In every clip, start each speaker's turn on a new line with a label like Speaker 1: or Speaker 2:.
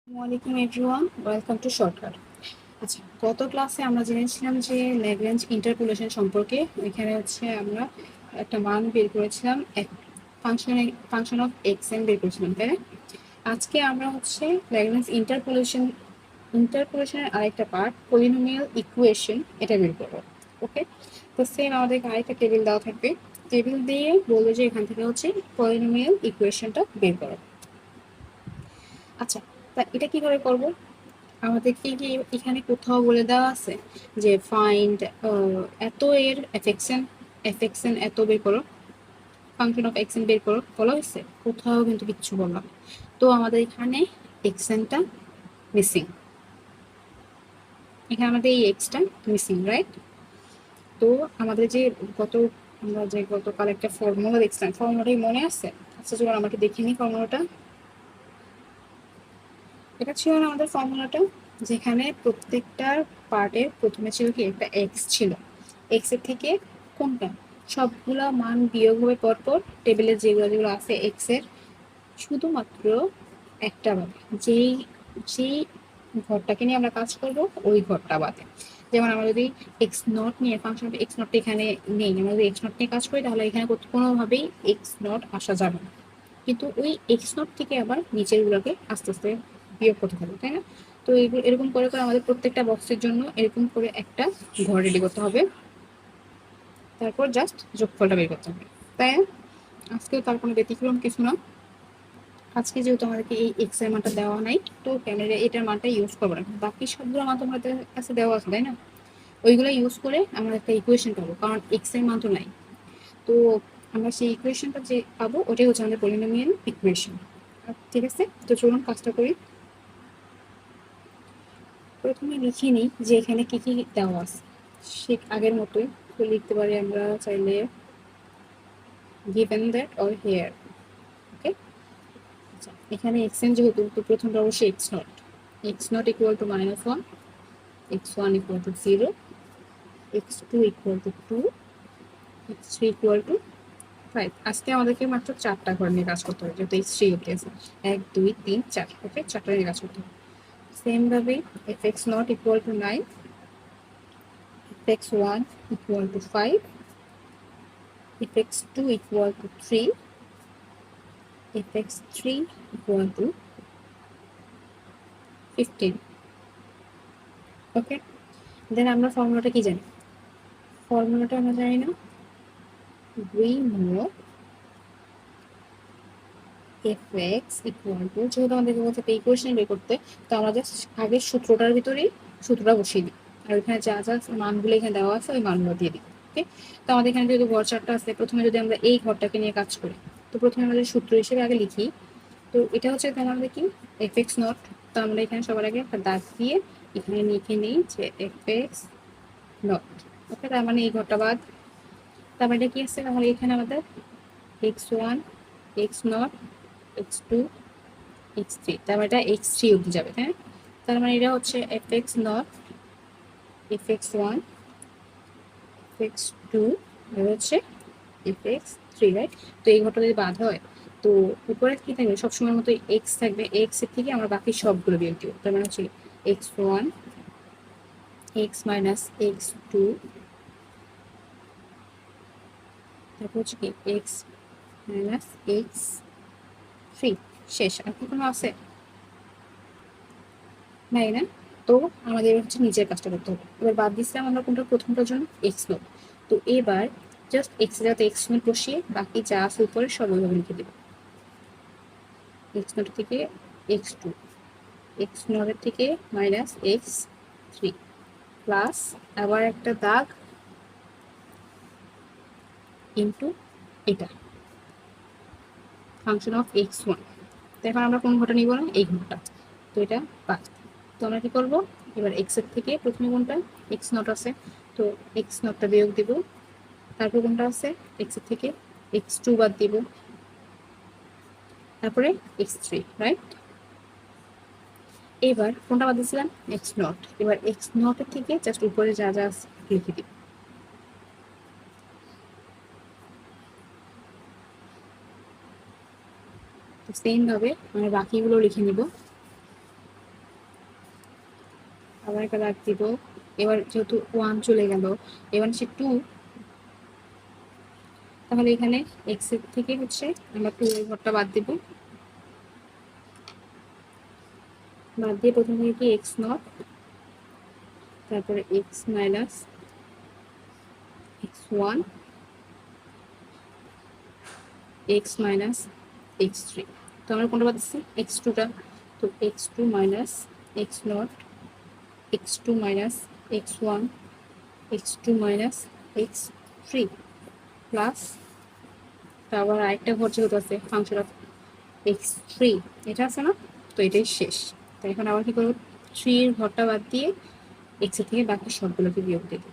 Speaker 1: আসসালামু everyone, welcome to shortcut. আচ্ছা, গত ক্লাসে আমরা জেনেছিলাম যে ল্যাগ্রেঞ্জ ইন্টারপোলেশন সম্পর্কে। এখানে হচ্ছে আমরা একটা মান বের করেছিলাম, এক ফাংশন অফ এক্স এন বের করেছিলাম, তাই না? আজকে আমরা হচ্ছে ল্যাগ্রেঞ্জ ইন্টারপোলেশনের আরেকটা পার্ট, পলিনোমিয়াল ইকুয়েশন, এটা বের করবো। ওকে, তো সেম আমাদের আরেকটা টেবিল দেওয়া থাকবে। টেবিল দিয়ে বলবো যে এখান থেকে হচ্ছে পলিনোমিয়াল ইকুয়েশনটা বের করো। আচ্ছা, তা এটা কি করে করবো? আমাদেরকে কি এখানে কোথাও বলে দেওয়া আছে যে ফাইন্ড এত এর এফএক্সএন এত বের করো, ফাংশন অফ এক্সএন বের করো বলা হয়েছে? কোথাও কিন্তু কিচ্ছু বললাম। তো আমাদের এখানে এক্সএনটা মিসিং, এখানে আমাদের এই এক্সটা মিসিং, রাইট? তো আমাদের যে আমরা যে গতকাল একটা ফর্মুলা দেখছিলাম, ফর্মুলাটাই মনে আছে? আচ্ছা, যখন আমাকে দেখিনি ফর্মুলাটা, এটা ছিল না আমাদের ফর্মুলাটা, যেখানে প্রত্যেকটার পার্টের প্রথমে ছিল কি একটা এক্স ছিল। এক্স এর থেকে কোনটা সবগুলা মান বিয়োগ হবে পরপর, টেবিলে যেগুলো যেগুলো আছে এক্স এর, শুধুমাত্র একটা বাদে, যেই যেই ঘরটাকে নিয়ে আমরা কাজ করব ওই ঘরটা বাদে। যেমন আমরা যদি এক্স নট নিয়ে ফাংশন এক্স নট এখানে নেই, আমরা যদি এক্স নট নিয়ে কাজ করি তাহলে এখানে কোনোভাবেই এক্স নট আসা যাবে না। কিন্তু ওই এক্স নট থেকে আবার নিচের গুলোকে আস্তে আস্তে বিয়োগ করতে থাকবে, তাই না? তো এরকম করে করে আমাদের প্রত্যেকটা বক্সের জন্য এরকম করে একটা ঘর রেডি করতে হবে, তারপর জাস্ট যোগফলটা বের করতে হবে, তাই না? আজকেও তার কোনো ব্যতিক্রম কিছু না। আজকে যেহেতু আমাদেরকে এই এক্স এর মানটা দেওয়া নাই, তো ক্যামেরা এটার মানটা ইউজ করবো না, বাকি সবগুলো মান তোমাদের কাছে দেওয়া আছে, তাই না? ওইগুলো ইউজ করে আমরা একটা ইকুয়েশন পাবো, কারণ এক্স এর মান তো নাই। তো আমরা সেই ইকুয়েশনটা যে পাবো ওটাই হচ্ছে আমাদের পলিনোমিয়াল ইকুয়েশন। ঠিক আছে, তো চলুন কাজটা করি। প্রথমে লিখে নিই যে এখানে কি কি দেওয়া আছে, সে আগের মতোই তো লিখতে পারি আমরা চাইলে given that or here. ওকে, আচ্ছা, এখানে এক্স এন যেহেতু, তো প্রথমটা অবশ্যই x not equal to -1, x1 equal to 0, x2 equal to 2, x3 equal to 5। আজকে আমাদেরকে মাত্র 4টা ঘর নিয়ে কাজ করতে হবে, যেহেতু x3 অব্দি আছে, 1 2 3 4, ওকে, 4টা নিয়ে কাজ করতে হবে। সেম ভাবে fx not equal to 9, fx1 equal to 5, fx2 equal to 3, fx3 equal to 15. ওকে, দেন আমরা ফর্মুলাটা কি জানি? ফর্মুলাটা আমরা জানি না, we know fx equal to, যেহেতু আমাদেরকে বলছে এই ইকুয়েশন বের করতে, তো আমরা জাস্ট আগের সূত্রটার ভিতরেই সূত্রটা বসিয়ে দিই, আর এখানে যা যা মানগুলো এখানে দেওয়া আছে ওই মানগুলো দিয়ে দিই। ওকে, তো আমাদের এখানে যেহেতু ঘর 4টা আছে, প্রথমে যদি আমরা এই ঘরটাকে নিয়ে কাজ করি, তো প্রথমে আমাদের সূত্র হিসেবে আগে লিখি। তো এটা হচ্ছে আমাদের কি fx নট, তো আমরা এখানে সবার আগে একটা দাগ দিয়ে এখানে লিখে নিই যে fx নট। ওকে, তার মানে এই ঘরটা বাদ। তারপরে এটা কি আছে, তাহলে এখানে আমাদের x1 x not x2 x3, তার মানে এটা x3 অবধি যাবে, হ্যাঁ? তার মানে এটা হচ্ছে fx নট fx1 fx2 আর হচ্ছে fx3, রাইট? তো এই ঘরটা যদি বাদ হয়, তো উপরে কি থাকবে? সবসময় মতো এক্স থাকবে, এক্স এর থেকে আমরা বাকি সবগুলো বিয়োগ দিব, তার মানে হচ্ছে x1 x মাইনাস x2, তারপর হচ্ছে কি x মাইনাস x3, শেষ। আর কি কোনো আছে? নাই না? তো আমাদের হচ্ছে নিচের কাজটা করতে হবে। এবার বাদ দিচ্ছিলাম আমরা কোনটা, প্রথমটার জন্য এক্স নোট। তো এবার জাস্ট এক্স যাতে এক্স নোট বসিয়ে বাকি যা আছে উপরে সব ওইভাবে লিখে দেবো। এক্স নোট থেকে x2, এক্স নটের থেকে মাইনাস x3 প্লাস আবার একটা দাগ ইন্টু এটা ফাংশন অফ x1। এখন আমরা কোন ঘরটা নিব না? এই ঘরটা, তো এটা বাদ। তো আমরা কি করবো, এবার এক্স এর থেকে প্রথমে কোনটা এক্স নট আছে, তো এক্স নটটা বিয়োগ দিব। তারপর কোনটা আছে এক্স এর থেকে x2 বাদ দিব, তারপরে x3, রাইট? এবার কোনটা বাদ দিয়েছিলাম? X not. এবার এক্স নটের থেকে জাস্ট উপরে যা যা আছে লিখে দিব। তো সেম ভাবে আমরা বাকিগুলো লিখে নিব। আবার একটা দাগ দিব। এবার যেহেতু 1 চলে গেল, এবার হচ্ছে 2, তাহলে এখানে x এর থেকে হচ্ছে আমরা 2 এর ঘরটা বাদ দিব। বাদ দিয়ে প্রথমে কি x নট, তারপরে x minus x1, x minus x3। তো আমরা কোনটা পাচ্ছি? x2টা। তো x2 minus x not, x2 minus x1, x2 minus x3 plus, তারপর আরেকটা ঘর যেহেতু আছে ফাংশন অফ x3, এটা আছে না? তো এটাই শেষ। তো এখন আবার কি করবো? 3 এর ঘরটা বাদ দিয়ে x এর থেকে বাকি সবগুলোকে বিয়োগ দেব।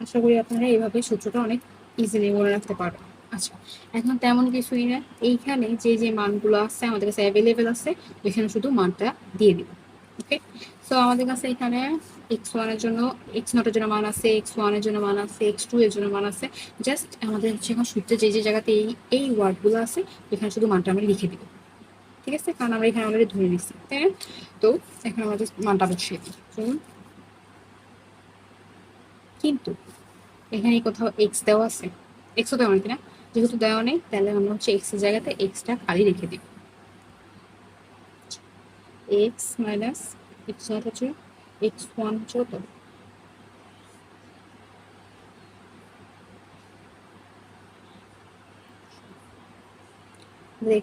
Speaker 1: আশা করি আপনারা এইভাবে সূত্রটা অনেক ইজিলি মনে রাখতে পারবেন। আচ্ছা, এখন তেমন কিছুই না, এইখানে যে যে মানগুলো আছে আমাদের কাছে অ্যাভেলেবেল আছে, ওইখানে শুধু মানটা দিয়ে দিব। ওকে, সো আমাদের কাছে এখানে x1 এর জন্য, x0 এর জন্য মান আছে, x1 এর জন্য মান আছে, x2 এর জন্য মান আছে। জাস্ট আমাদের হচ্ছে এখন সূত্রে যে যে জায়গাতে এই ওয়ার্ডগুলো আছে, এখানে শুধু মানটা আমরা লিখে দিব। ঠিক আছে, কারণ আমরা এখানে অলরেডি ধরে নিচ্ছি, তাই না? তো এখন আমাদের মানটা বসিয়ে দিই। কিন্তু এখানে কোথাও এক্স দেওয়া আছে? এক্সও দেওয়া নেই, না? যেহেতু দেওয়া নেই, তাহলে আমরা হচ্ছে এক্স এর জায়গাতে এক্সটা খালি রেখে দিই। এক্স মাইনাস এক্স নট হচ্ছে x1 হচ্ছে কত?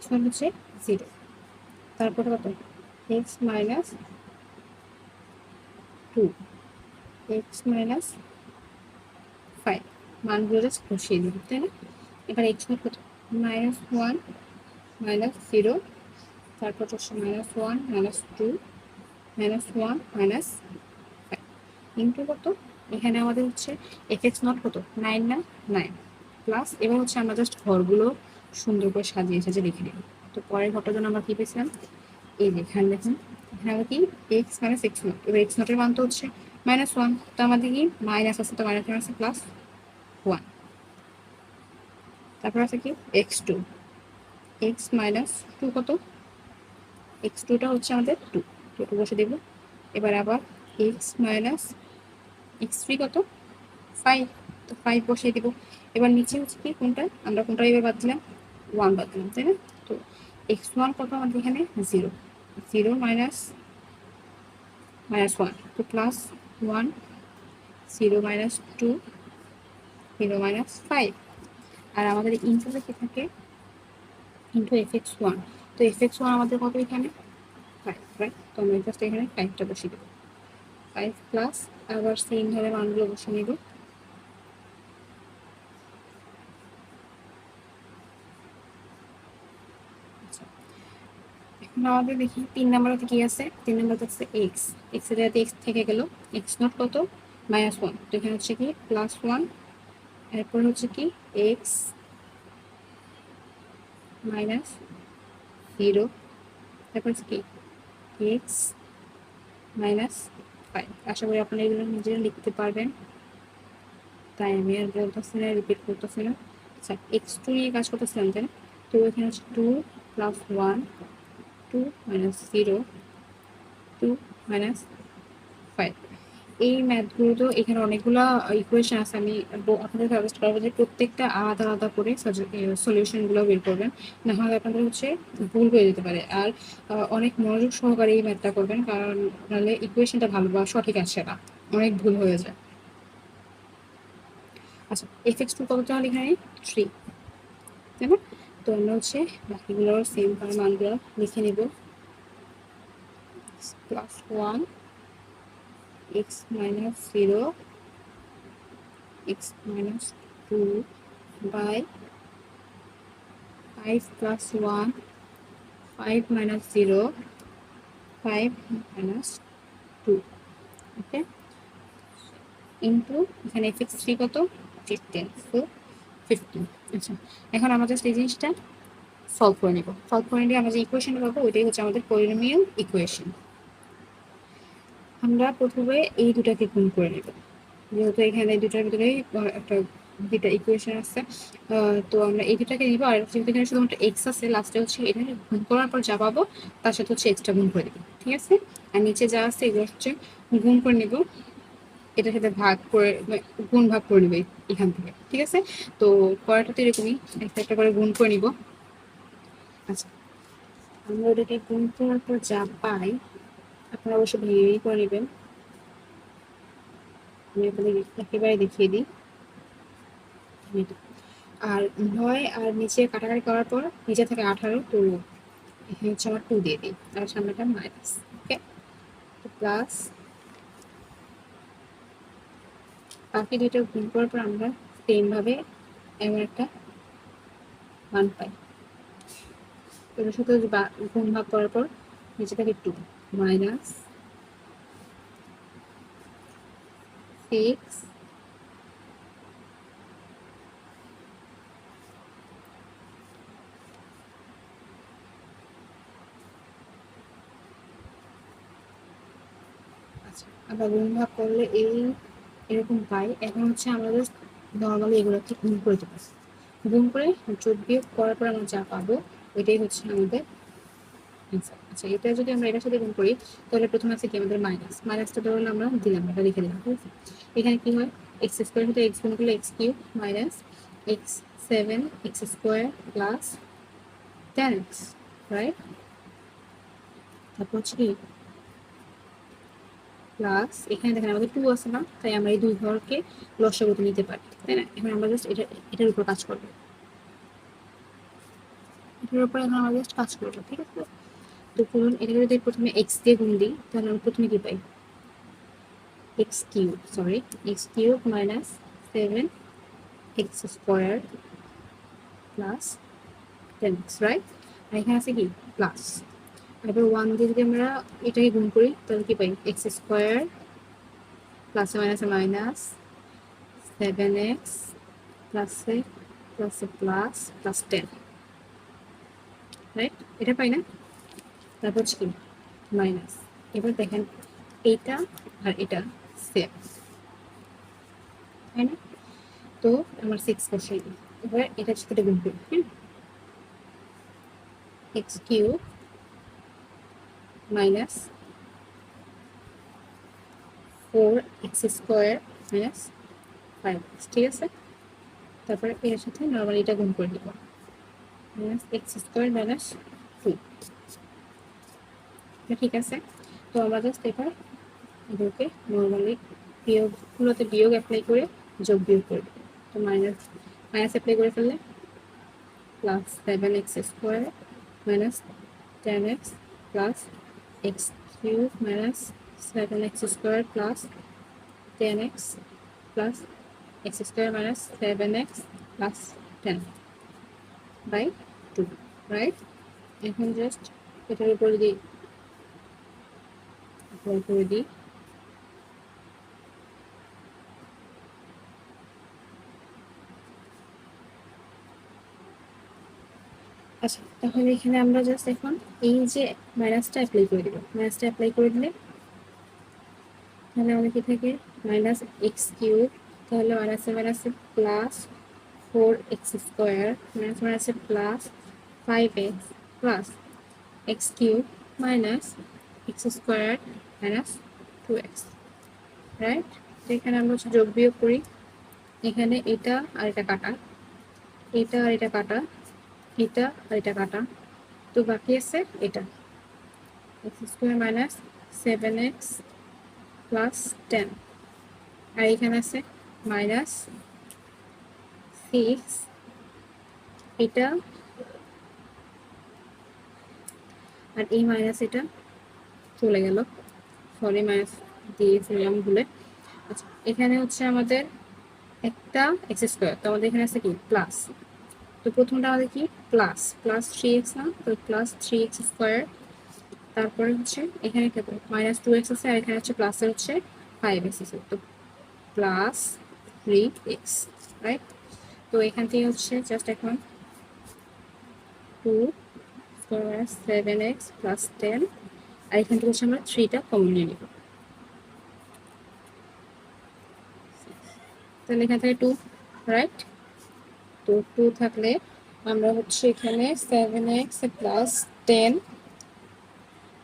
Speaker 1: x1 হচ্ছে 0, তারপরে কত? এক্স মাইনাস 2, এক্স মাইনাস 5, মানগুলো জাস্ট বসিয়ে দিই, তাই না? এবার এক্স নট কত? -1 -0, তারপর হচ্ছে -1 -2 -1 -5 ইন্টু কত? এখানে আমাদের হচ্ছে এফ নট কত? 9 না? 9 প্লাস, এবার হচ্ছে আমরা জাস্ট ঘরগুলো সুন্দর করে সাজিয়ে সাজিয়ে লিখে নিব। তো পরের ঘরটার জন্য আমরা কি পেয়েছিলাম? এই যে এখানে দেখুন, এখানে আমরা কি এক্স মাইনাস এক্স নট, এবার এক্স নটের মান তো হচ্ছে -1, তো আমাদের কি মাইনাস আছে, তো মাইনাস আছে প্লাস 1, তারপর আছে কি x2, এক্স মাইনাস 2 কত? x2টা হচ্ছে আমাদের 2, তো 2 বসে দেব। এবার আবার এক্স মাইনাস x3 কত? 5, তো 5 বসিয়ে দিব। এবার নিচে হচ্ছে কি কোনটা? আমরা কোনটা এবার বাদ দিলাম? 1 বাদ দিলাম, তাই না? তো x1 কত আমাদের এখানে? 0, 0 মাইনাস 1, তো প্লাস 1, 0 মাইনাস 2, 0 মাইনাস 5, আর আমাদের ইন্টুতে কি থাকে? ইন্টু fx1, তো fx1 আমাদের কত এখানে? 5, রাইট? তো আমরা জাস্ট এখানে 5টা বসিয়ে দেবো। 5 প্লাস, আবার সেম ভাবে মানগুলো বসিয়ে নিব। এখন আমাদের দেখি 3 নাম্বারতে কি আছে। 3 নাম্বারতে আছে এক্স, এক্স এর জায়গাতে এক্স থেকে গেল, এক্স নট কত? -1, তো এখানে হচ্ছে কি +1, এরপর হচ্ছে কি এক্স মাইনাস 0, তারপর হচ্ছে কি এক্স মাইনাস 5। আশা করি আপনারা এগুলো নিজেরা লিখতে পারবেন, তাই আমি আর বলতেছি না, রিপিট করতেছি না। আচ্ছা, x2 নিয়ে কাজ করতেছিলাম, তাই না? তো এখানে হচ্ছে 2 + 1, 2 - 0, 2 - 5। এই ম্যাথগুলো তো এখানে অনেকগুলা ইকুয়েশন আছে, আমি আপনাদের সাজেস্ট করবো যে প্রত্যেকটা আলাদা আলাদা করে সলিউশনগুলো বের করবেন, না হলে আপনাদের হচ্ছে ভুল হয়ে যেতে পারে। আর অনেক মনোযোগ সহকারে এই ম্যাথটা করবেন, কারণ নাহলে ইকুয়েশনটা ভালো বা সঠিক আসে না, অনেক ভুল হয়ে যায়। আচ্ছা, fx2 কত তাহলে এখানে? 3, তাই না? তো আমরা হচ্ছে বাকিগুলোর সেম মানগুলো লিখে নেব। +1, x minus 0, x minus 2 by 5 plus 1, 5 minus 0, 5 minus 2, okay, into এখানে fx3 কত? 15, সো 15। আচ্ছা, এখন আমরা জাস্ট এই জিনিসটা সলভ করে নেব। সলভ করে নিয়ে আমরা যে ইকুয়েশনটা পাবো ওইটাই হচ্ছে আমাদের পলিনোমিয়াল ইকুয়েশন। আমরা প্রথমে এই দুটাকে গুণ করে নেব, যেহেতু এখানে দুটার ভিতরে একটা দুটা ইকুয়েশন আছে, তো আমরা এই দুটাকে নিব। আর যেহেতু এখানে শুধুমাত্র এক্স আছে, লাস্টে হচ্ছে এটা গুণ করার পর যা পাবো তার সাথে হচ্ছে এক্সটা গুণ করে দেবো, ঠিক আছে। আর নিচে যা আছে এগুলো হচ্ছে গুণ করে নেব, এটার সাথে ভাগ করে গুণ ভাগ করে নেবে এখান থেকে, ঠিক আছে। তো করাটা তো এরকমই, একটা একটা করে গুণ করে নিব। আচ্ছা, আমরা ওটাকে গুণ করার পর যা পাই আপনারা অবশ্যই ভেঙেই করে নেবেন। আমি আপনাদের একেবারে দেখিয়ে দিই। আর 9 আর নিচে কাটাকাটি করার পর নিচে থাকে 18, তো এখানে হচ্ছে আমার 2 দিয়ে দিই, আর সামনেটা মাইনাস। ওকে, তো প্লাস বাকি দুটো গুণ করার পর আমরা সেম ভাবে এমন একটা মান পাই। এটার সাথে গুণ ভাগ করার পর নিচে থাকে 2 মাইনাস 6 আচ্ছা, আবার গুণ ভাগ করলে এরকম পাই। এখন হচ্ছে আমরা জাস্ট নর্মালি এগুলোকে গুণ করে দেবো, গুণ করে যোগ বিয়োগ করার পর আমরা যা পাবো এটাই হচ্ছে আমাদের অ্যান্সার। আচ্ছা, এটা যদি আমরা এটার সাথে গুণ করি তাহলে প্রথমে আছে কি আমাদের মাইনাসটা ধরুন আমরা দিলাম, এটা লিখে দিলাম, ঠিক আছে। এখানে কি হয়, এক্স স্কোয়ার সাথে এক্স গুণ করলে x cube minus x 7 x square plus 10x, right. তারপর হচ্ছে কি প্লাস এখানে দেখেন আমাদের 2 আছে না, তাই আমরা এই দুই ঘরকে লসাগুতে নিতে পারি, তাই না। এখন আমরা জাস্ট এটার উপর কাজ করবো, এটার উপর এখন আমরা জাস্ট কাজ করবো, ঠিক আছে। তো করুন, এটা যদি প্রথমে এক্স দিয়ে গুণ দিই তাহলে আমরা প্রথমে কি পাই, x cube minus 7 x square plus 10x, right. আর এখানে আছে কি প্লাস, এবার 1 দিয়ে যদি আমরা এটাকে গুণ করি তাহলে কি পাই, এক্স স্কোয়ার প্লাসে মাইনাসে মাইনাস 7x প্লাসে প্লাসে প্লাস প্লাস 10, রাইট। এটা পাই না। তারপর হচ্ছে কি মাইনাস, এবার দেখেন এইটা আর এটা সেম, তাই না। তো আমার 6 বসাই দিই, এবার এটা সাথে গুণ করি, হ্যাঁ। X cube minus 4x square minus 5x, ঠিক আছে। তারপরে এর সাথে নর্মালি এটা গুণ করে দিব, মাইনাস এক্স স্কোয়ার মাইনাস 2, ঠিক আছে। তো আমরা জাস্ট এবার এগুলোকে নর্মালি বিয়োগগুলোতে বিয়োগ অ্যাপ্লাই করে যোগ বিয়োগ করে দেবো। তো মাইনাস মাইনাস অ্যাপ্লাই করে ফেললে plus 7x square minus 10x plus x cube minus 7x square plus 10x plus x square minus 7x plus 10 by 2, right. এখন জাস্ট এটার উপর যদি অ্যাপ্লাই করে দিই, আচ্ছা তাহলে এখানে আমরা জাস্ট এখন এই যে মাইনাসটা অ্যাপ্লাই করে দিব, মাইনাসটা অ্যাপ্লাই করে দিলে তাহলে আমাদের কি থাকে মাইনাস এক্স কিউব, তাহলে মাইনাসে মাইনাসে প্লাস 4x স্কোয়ার মাইনাস মাইনাসে plus 5x plus x cube minus x square minus 2x, right. তো এখানে আমরা হচ্ছে যোগ বিয়োগ করি, এখানে এটা আর এটা কাটা, এটা আর এটা কাটা, এটা আর এটা কাটা, তো বাকি আছে এটা x square minus 7x plus 10, আর এখানে আছে মাইনাস 6, এটা আর এই মাইনাস এটা চলে গেল, সরি মাইনাস দিয়েছিলাম ভুলে। আচ্ছা এখানে হচ্ছে আমাদের একটা এক্স স্কোয়ার, তো আমাদের এখানে আছে কি প্লাস, তো প্রথমটা আমাদের কি প্লাস প্লাস 3x না, তো প্লাস 3x স্কোয়ার, তারপরে হচ্ছে এখানে মাইনাস 2x আছে আর এখানে হচ্ছে প্লাসের হচ্ছে 5x আছে, তো প্লাস 3x, রাইট। তো এখান থেকে হচ্ছে জাস্ট এখন 2 স্কোয়ার 7x প্লাস 10, আর এখান থেকে হচ্ছে আমরা 3টা কমন নিয়ে নেব, তাহলে এখানে থাকে 2, রাইট? তো 2 থাকলে আমরা হচ্ছে এখানে 7x প্লাস 10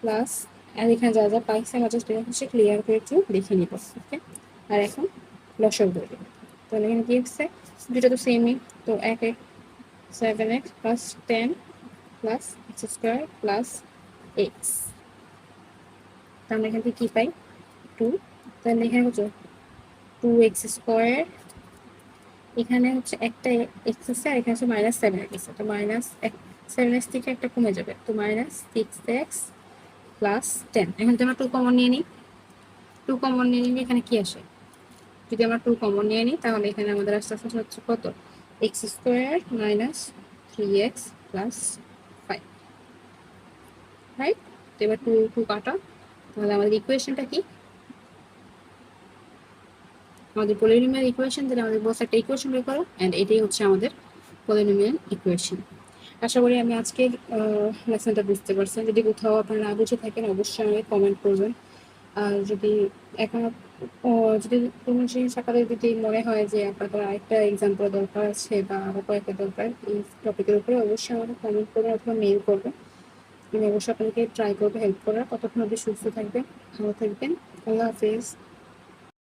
Speaker 1: প্লাস, আর এখানে যা যা পাইছে আমরা জাস্ট হচ্ছে ক্লিয়ার করে একটু লিখে নিব। ওকে, আর এখন লসাগু করে দেব। তাহলে এখানে কি হচ্ছে, দুটো তো সেমই, তো 7x plus 10 plus x square plus x, তাহলে এখান থেকে কি পাই, 2। তাহলে এখানে হচ্ছে 2x স্কোয়ার, এখানে হচ্ছে একটা এক্স আছে আর এখানে হচ্ছে -7x আছে, তো -7x থেকে একটা কমে যাবে, তো -6x প্লাস 10। এখন যদি আমরা 2 কমন নিয়ে নিই, 2 কমন নিয়ে নিলে এখানে কি আসে, যদি আমরা 2 কমন নিয়ে নিই তাহলে এখানে আমাদের আস্তে আস্তে হচ্ছে কত, x square minus 3x plus 5, right? তো এবার 2 2 কাটা, তাহলে আমাদের ইকুয়েশনটা কি, আমাদের পলিনোমিয়াল ইকুয়েশন, যেটা আমাদের বলছে একটা ইকুয়েশন বের করো, এন্ড এটাই হচ্ছে আমাদের পলিনোমিয়াল ইকুয়েশন। আশা করি আমি আজকে লেসনটা বুঝতে পারছেন। যদি কোথাও আপনারা না বুঝে থাকেন অবশ্যই আমাকে কমেন্ট করবেন। আর যদি এখন যদি কোনো জিনিস আপনাদের যদি মনে হয় যে আপনাদের আরেকটা এক্সাম্পল দরকার আছে বা আরো কয়েকটা দরকার এই টপিকের উপরে, অবশ্যই আমাকে কমেন্ট করবেন অথবা মেইল করবেন। আমি অবশ্যই আপনাদেরকে ট্রাই করবো হেল্প করার। ততক্ষণ অবধি সুস্থ থাকবেন, ভালো থাকবেন। আল্লাহ হাফেজ।